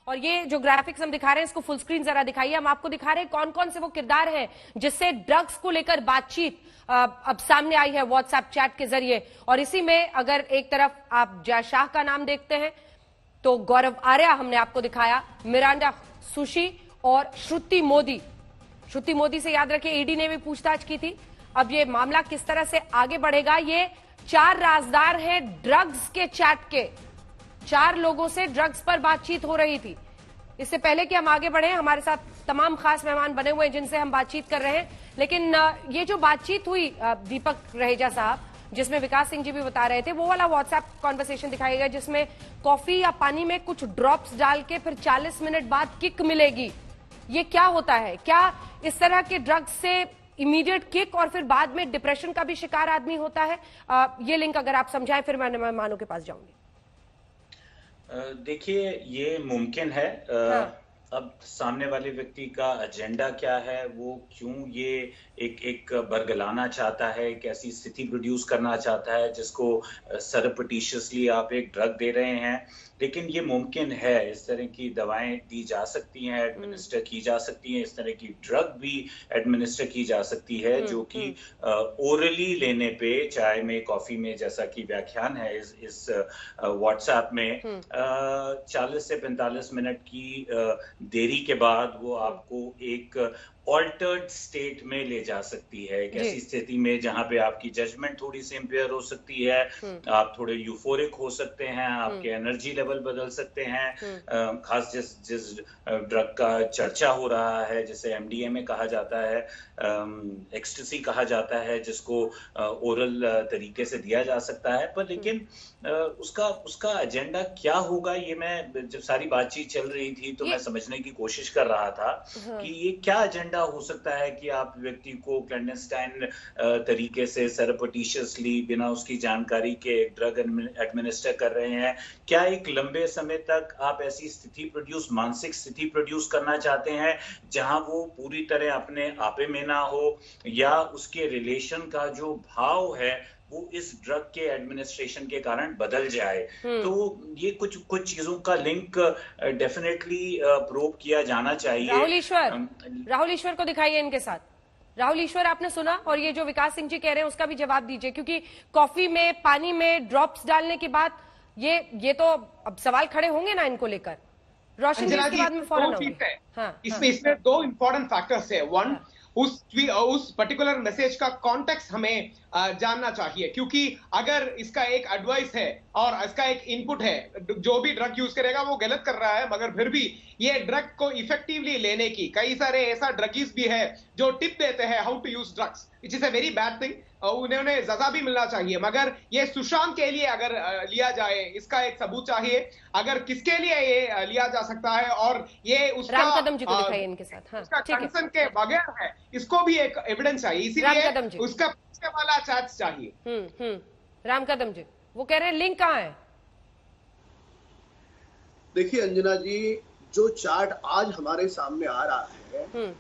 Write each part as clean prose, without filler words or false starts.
और ये जो ग्राफिक्स हम दिखा रहे हैं इसको फुल स्क्रीन जरा दिखाइए। हम आपको दिखा रहे हैं कौन कौन से वो किरदार हैं जिससे ड्रग्स को लेकर बातचीत अब सामने आई है व्हाट्सएप चैट के जरिए। और इसी में अगर एक तरफ आप जय शाह का नाम देखते हैं तो गौरव आर्या हमने आपको दिखाया, मिरांडा सुशी और श्रुति मोदी। श्रुति मोदी से याद रखिए ईडी ने भी पूछताछ की थी। अब ये मामला किस तरह से आगे बढ़ेगा, ये 4 राजदार हैं ड्रग्स के चैट के। 4 लोगों से ड्रग्स पर बातचीत हो रही थी। इससे पहले कि हम आगे बढ़े, हमारे साथ तमाम खास मेहमान बने हुए हैं जिनसे हम बातचीत कर रहे हैं। लेकिन ये जो बातचीत हुई दीपक रहेजा साहब, जिसमें विकास सिंह जी भी बता रहे थे, वो वाला व्हाट्सएप कॉन्वर्सेशन दिखाया गया जिसमें कॉफी या पानी में कुछ ड्रॉप्स डाल के फिर 40 मिनट बाद किक मिलेगी। ये क्या होता है? क्या इस तरह के ड्रग्स से इमीडिएट किक और फिर बाद में डिप्रेशन का भी शिकार आदमी होता है? ये लिंक अगर आप समझाएं फिर मैं मेहमानों के पास जाऊंगी। देखिए, ये मुमकिन है। हाँ। अब सामने वाले व्यक्ति का एजेंडा क्या है, वो क्यों ये एक बरगलाना चाहता है, एक ऐसी स्थिति प्रोड्यूस करना चाहता है जिसको सरपटिशियसली आप एक ड्रग दे रहे हैं। लेकिन ये मुमकिन है, इस तरह की दवाएं दी जा सकती हैं, एडमिनिस्टर की जा सकती हैं, इस तरह की ड्रग भी एडमिनिस्टर की जा सकती है जो कि ओरली लेने पे, चाय में, कॉफी में, जैसा कि व्याख्यान है इस व्हाट्सएप में 40 से 45 मिनट की देरी के बाद वो आपको एक ऑल्टर्ड स्टेट में ले जा सकती है। एक ऐसी स्थिति में जहां पे आपकी जजमेंट थोड़ी सी इम्पेयर हो सकती है, आप थोड़े यूफोरिक हो सकते हैं, आपके एनर्जी लेवल बदल सकते हैं। खास जिस ड्रग का चर्चा हो रहा है, जिसे एमडीएमए कहा जाता है, एक्सटेसी कहा जाता है, जिसको ओरल तरीके से दिया जा सकता है। पर लेकिन उसका एजेंडा क्या होगा, ये मैं जब सारी बातचीत चल रही थी तो मैं समझने की कोशिश कर रहा था कि ये क्या एजेंडा हो सकता है कि आप व्यक्ति को क्लैंडस्टाइन तरीके से सरपटिशियसली बिना उसकी जानकारी के ड्रग एडमिनिस्टर कर रहे हैं। क्या एक लंबे समय तक आप ऐसी स्थिति प्रोड्यूस, मानसिक स्थिति प्रोड्यूस करना चाहते हैं जहां वो पूरी तरह अपने आपे में ना हो, या उसके रिलेशन का जो भाव है वो इस ड्रग के एडमिनिस्ट्रेशन के कारण बदल जाए? तो ये कुछ चीजों का लिंक डेफिनेटली प्रूव किया जाना चाहिए। राहुल ईश्वर को दिखाइए इनके साथ। राहुल ईश्वर, आपने सुना, और ये जो विकास सिंह जी कह रहे हैं उसका भी जवाब दीजिए, क्योंकि कॉफी में, पानी में ड्रॉप्स डालने के बाद ये तो अब सवाल खड़े होंगे ना इनको लेकर। रोशन जी इसके बाद में फौरन इसमें 2 इंपॉर्टेंट फैक्टर्स है। वन, उस पर्टिकुलर मैसेज का कॉन्टेक्स्ट हमें जानना चाहिए, क्योंकि अगर इसका एक एडवाइस है और इसका एक इनपुट है, जो भी ड्रग यूज करेगा वो गलत कर रहा है, मगर फिर भी ये ड्रग को इफेक्टिवली लेने की कई सारे ऐसा ड्रगीज भी है जो टिप देते हैं how to use drugs, which is a very bad thing. उन्हें सजा भी मिलना चाहिए, मगर ये सुशांत के लिए अगर लिया जाए, इसका एक सबूत चाहिए अगर किसके लिए ये लिया जा सकता है, और ये उसका इनके साथ उसका कंसर्न के बगैर है, इसको भी एक एविडेंस चाहिए, इसीलिए उसका वाला चैट चाहिए। राम कदम जी वो कह रहे हैं लिंक कहाँ है? देखिए अंजना जी, जो चार्ट आज हमारे सामने आ रहा है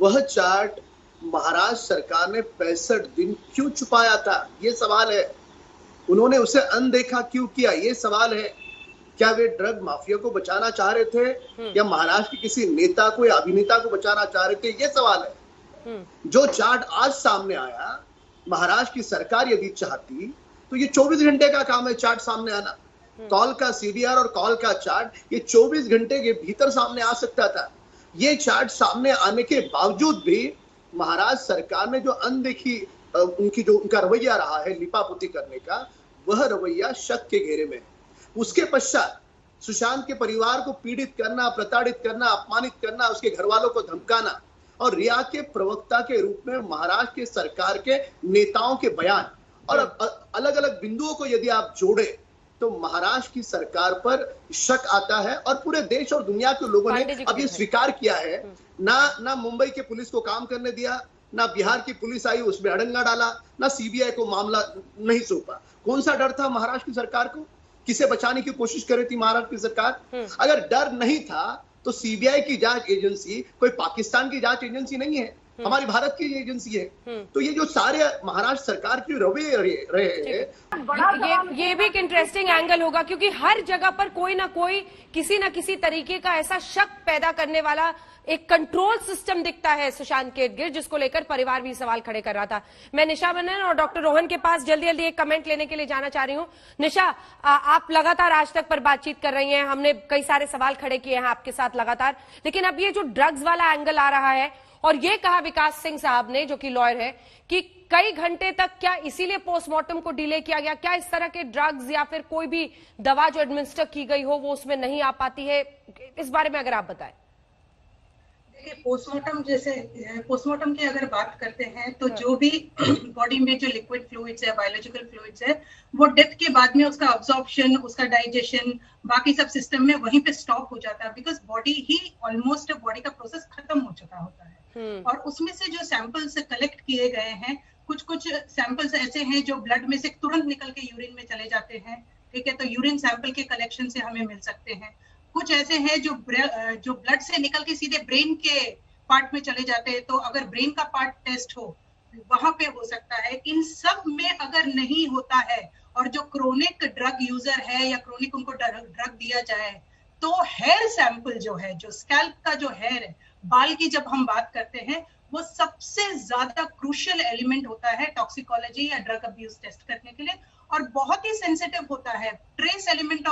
वह चार्ट महाराष्ट्र सरकार ने 65 दिन क्यों छुपाया था, ये सवाल है। उन्होंने उसे अनदेखा क्यों किया, ये सवाल है। क्या वे ड्रग माफिया को बचाना चाह रहे थे या महाराष्ट्र के किसी नेता को या अभिनेता को बचाना चाह रहे थे, ये सवाल है। जो चार्ट आज सामने आया, महाराष्ट्र की सरकार यदि चाहती तो ये 24 घंटे का काम है चार्ट सामने आना। कॉल का सीडीआर और कॉल का चार्ट ये 24 घंटे के भीतर सामने आ सकता था। ये चार्ट सामने आने के बावजूद भी महाराष्ट्र सरकार ने जो अनदेखी उनका रवैया रहा है लिपापोती करने का, वह रवैया शक के घेरे में। उसके पश्चात सुशांत के परिवार को पीड़ित करना, प्रताड़ित करना, अपमानित करना, उसके घर वालों को धमकाना, और रिया के प्रवक्ता के रूप में महाराष्ट्र के सरकार के नेताओं के बयान और अलग अलग बिंदुओं को यदि आप जोड़े तो महाराष्ट्र की सरकार पर शक आता है। और पूरे देश और दुनिया के लोगों ने अब ये स्वीकार किया है, ना मुंबई के पुलिस को काम करने दिया, ना बिहार की पुलिस आई उसमें अड़ंगा डाला, ना सीबीआई को मामला नहीं सौंपा। कौन सा डर था महाराष्ट्र की सरकार को? किसे बचाने की कोशिश कर रही थी महाराष्ट्र की सरकार? अगर डर नहीं था तो सीबीआई की जांच एजेंसी कोई पाकिस्तान की जांच एजेंसी नहीं है। हमारी भारत की एजेंसी है। तो ये जो सारे महाराष्ट्र सरकार के रवैये रहे हैं, ये भी एक इंटरेस्टिंग एंगल होगा, क्योंकि हर जगह पर कोई ना कोई किसी न किसी तरीके का ऐसा शक पैदा करने वाला एक कंट्रोल सिस्टम दिखता है सुशांत के इर्द-गिर्द, जिसको लेकर परिवार भी सवाल खड़े कर रहा था। मैं निशा मेनन और डॉक्टर रोहन के पास जल्दी जल्दी एक कमेंट लेने के लिए जाना चाह रही हूं। निशा, आप लगातार आज तक पर बातचीत कर रही हैं, हमने कई सारे सवाल खड़े किए हैं आपके साथ लगातार, लेकिन अब ये जो ड्रग्स वाला एंगल आ रहा है, और ये कहा विकास सिंह साहब ने, जो कि लॉयर है, कि कई घंटे तक क्या इसीलिए पोस्टमार्टम को डिले किया गया? क्या इस तरह के ड्रग्स या फिर कोई भी दवा जो एडमिनिस्टर की गई हो वो उसमें नहीं आ पाती है? इस बारे में अगर आप बताएं। देखिए, पोस्टमार्टम की अगर बात करते हैं तो जो भी बॉडी में जो लिक्विड फ्लूइड्स है, बायोलॉजिकल फ्लूइड्स है, वो डेथ के बाद में उसका अब्जॉर्प्शन, उसका डाइजेशन, बाकी सब सिस्टम में वहीं पे स्टॉप हो जाता है, because body he almost body का प्रोसेस खत्म हो चुका होता है। और उसमें से जो सैंपल्स कलेक्ट किए गए हैं, कुछ सैंपल्स ऐसे हैं जो ब्लड में से तुरंत निकल के यूरिन में चले जाते हैं, ठीक है, तो यूरिन सैंपल के कलेक्शन से हमें मिल सकते हैं। कुछ ऐसे हैं जो ब्लड से निकल के सीधे ब्रेन के पार्ट में चले जाते हैं, तो अगर ब्रेन का पार्ट टेस्ट हो वहां पे हो सकता है। इन सब में अगर नहीं होता है और जो क्रोनिक ड्रग यूजर है या क्रोनिक उनको ड्रग दिया जाए, तो हेयर सैंपल जो है, जो स्कैल्प का जो हेयर है, बाल की जब हम बात करते हैं, वो सबसे ज्यादा क्रूशियल एलिमेंट होता है टॉक्सिकोलॉजी या ड्रग अब्यूज टेस्ट करने के लिए, और बहुत ही सेंसिटिव होता है। ट्रेस एलिमेंट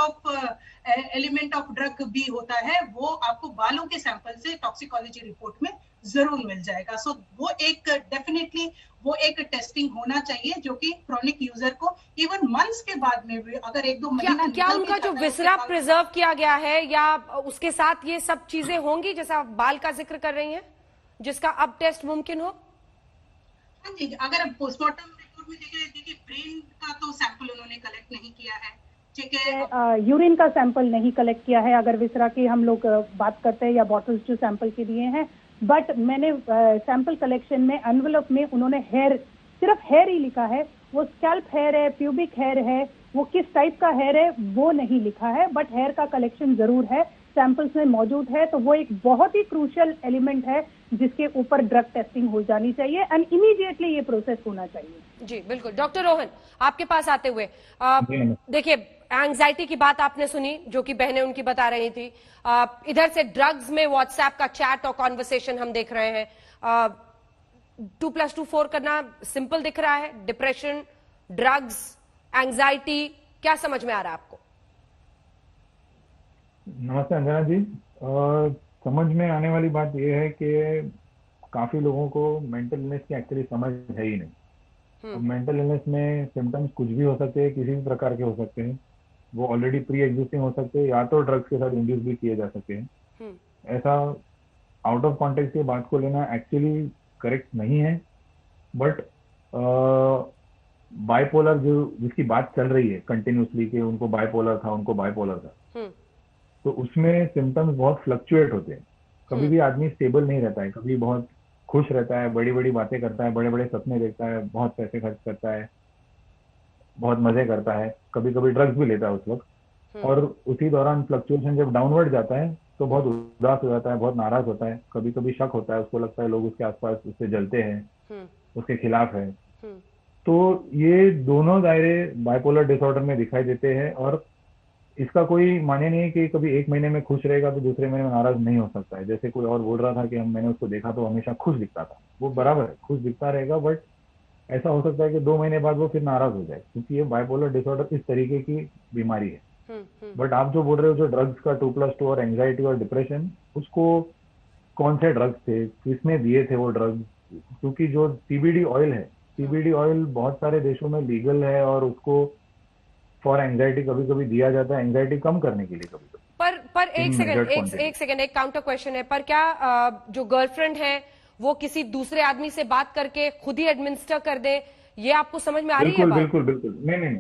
ऑफ ड्रग भी होता है, वो आपको बालों के सैंपल से टॉक्सिकोलॉजी रिपोर्ट में जरूर मिल जाएगा। सो वो एक डेफिनेटली वो एक टेस्टिंग होना चाहिए, जो कि क्रोनिक यूजर को इवन मंथ्स के बाद में भी, अगर 1-2 महीना क्या उनका जो विसरा प्रिजर्व किया गया है या उसके साथ ये सब चीजें होंगी जैसा आप बाल का जिक्र कर रही हैं, जिसका अब टेस्ट मुमकिन हो? हाँ जी, अगर पोस्टमार्टम रिपोर्ट में देखिए ब्रेन का तो सैंपल उन्होंने कलेक्ट नहीं किया है, ठीक है, यूरिन का सैंपल नहीं कलेक्ट किया है अगर विसरा की हम लोग बात करते हैं, या बॉटल्स जो सैंपल के दिए हैं। बट मैंने सैंपल कलेक्शन में एनवेलप में उन्होंने हेयर, सिर्फ हेयर ही लिखा है, वो स्कैल्प हेयर है, प्यूबिक हेयर है, वो किस टाइप का हेयर है वो नहीं लिखा है, बट हेयर का कलेक्शन जरूर है, सैंपल्स में मौजूद है। तो वो एक बहुत ही क्रूशियल एलिमेंट है जिसके ऊपर ड्रग टेस्टिंग हो जानी चाहिए एंड इमीडिएटली ये प्रोसेस होना चाहिए। जी बिल्कुल। डॉक्टर रोहन, आपके पास आते हुए देखिए, एंजाइटी की बात आपने सुनी जो कि बहनें उनकी बता रही थी, इधर से ड्रग्स में व्हाट्सएप का चैट और कॉन्वर्सेशन हम देख रहे हैं, 2+2=4 करना सिंपल दिख रहा है। डिप्रेशन, ड्रग्स, एंजाइटी, क्या समझ में आ रहा है आपको? नमस्ते अंजना जी। समझ में आने वाली बात यह है कि काफी लोगों को मेंटल इलनेस की एक्चुअली समझ है ही नहीं। मेंटल इलनेस में सिम्टम्स कुछ भी हो सकते हैं, किसी भी प्रकार के हो सकते हैं, वो ऑलरेडी प्री एग्जिस्टिंग हो सकते हैं या तो ड्रग्स के साथ इंड्यूस भी किए जा सकते हैं। ऐसा आउट ऑफ कॉन्टेक्स्ट की बात को लेना एक्चुअली करेक्ट नहीं है, बट बाइपोलर जो जिसकी बात चल रही है कंटिन्यूसली कि उनको बाइपोलर था, तो उसमें सिम्टम्स बहुत फ्लक्चुएट होते हैं। कभी भी आदमी स्टेबल नहीं रहता है, कभी बहुत खुश रहता है, बड़ी बड़ी बातें करता है, बड़े बड़े सपने देखता है, बहुत पैसे खर्च करता है, बहुत मजे करता है, कभी कभी ड्रग्स भी लेता है उस वक्त, और उसी दौरान फ्लक्चुएशन जब डाउनवर्ड जाता है तो बहुत उदास हो जाता है, बहुत नाराज होता है, कभी कभी शक होता है, उसको लगता है लोग उसके आसपास उससे जलते हैं, उसके खिलाफ है। तो ये दोनों दायरे बाइपोलर डिसऑर्डर में दिखाई देते हैं, और इसका कोई माने नहीं है कि कभी एक महीने में खुश रहेगा तो दूसरे महीने में नाराज नहीं हो सकता है। जैसे कोई और बोल रहा था कि मैंने उसको देखा तो हमेशा खुश दिखता था, वो बराबर है, खुश दिखता रहेगा, बट ऐसा हो सकता है कि 2 महीने बाद वो फिर नाराज हो जाए, क्योंकि ये बाइपोलर डिसऑर्डर इस तरीके की बीमारी है। बट आप जो बोल रहे हो, जो ड्रग्स का 2+2 और एंजाइटी और डिप्रेशन, उसको कौन से ड्रग्स थे, किसने दिए थे वो ड्रग्स? क्योंकि जो CBD ऑयल है, CBD ऑयल बहुत सारे देशों में लीगल है और उसको फॉर एंजाइटी कभी कभी दिया जाता है, एंजाइटी कम करने के लिए कभी कभी। पर एक सेकंड, एक काउंटर क्वेश्चन है, पर क्या जो गर्लफ्रेंड है वो किसी दूसरे आदमी से बात करके खुद ही एडमिनिस्टर कर दे, ये आपको समझ में आ रही है? बिल्कुल नहीं,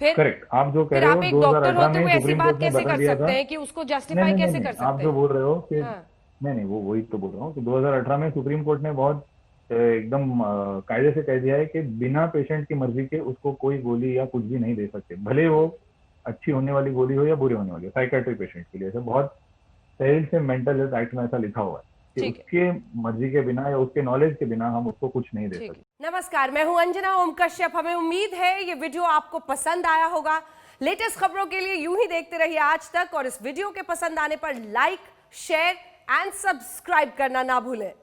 फिर करेक्ट। आप जो कह रहे हो, आप एक डॉक्टर होते हुए ऐसी सुप्रीम बात कोर्ट ने कैसे बता कर दिया सकते था। हैं कि उसको जस्टिफाई कैसे कर सकते हैं? आप जो बोल रहे हो कि नहीं, वो वही तो बोल रहा हूँ कि 2018 में सुप्रीम कोर्ट ने बहुत एकदम कायदे से कह दिया है कि बिना पेशेंट की मर्जी के उसको कोई गोली या कुछ भी नहीं दे सकते, भले वो अच्छी होने वाली गोली हो या बुरी होने वाली हो। साइकेट्री पेशेंट के लिए ऐसा बहुत पहले से मेंटल हेल्थ एक्ट में ऐसा लिखा हुआ है कि उसके मर्जी के बिना या उसके नॉलेज के बिना हम उसको कुछ नहीं दे सकते। नमस्कार, मैं हूं अंजना ओम कश्यप। हमें उम्मीद है ये वीडियो आपको पसंद आया होगा। लेटेस्ट खबरों के लिए यूं ही देखते रहिए आज तक, और इस वीडियो के पसंद आने पर लाइक, शेयर एंड सब्सक्राइब करना ना भूलें।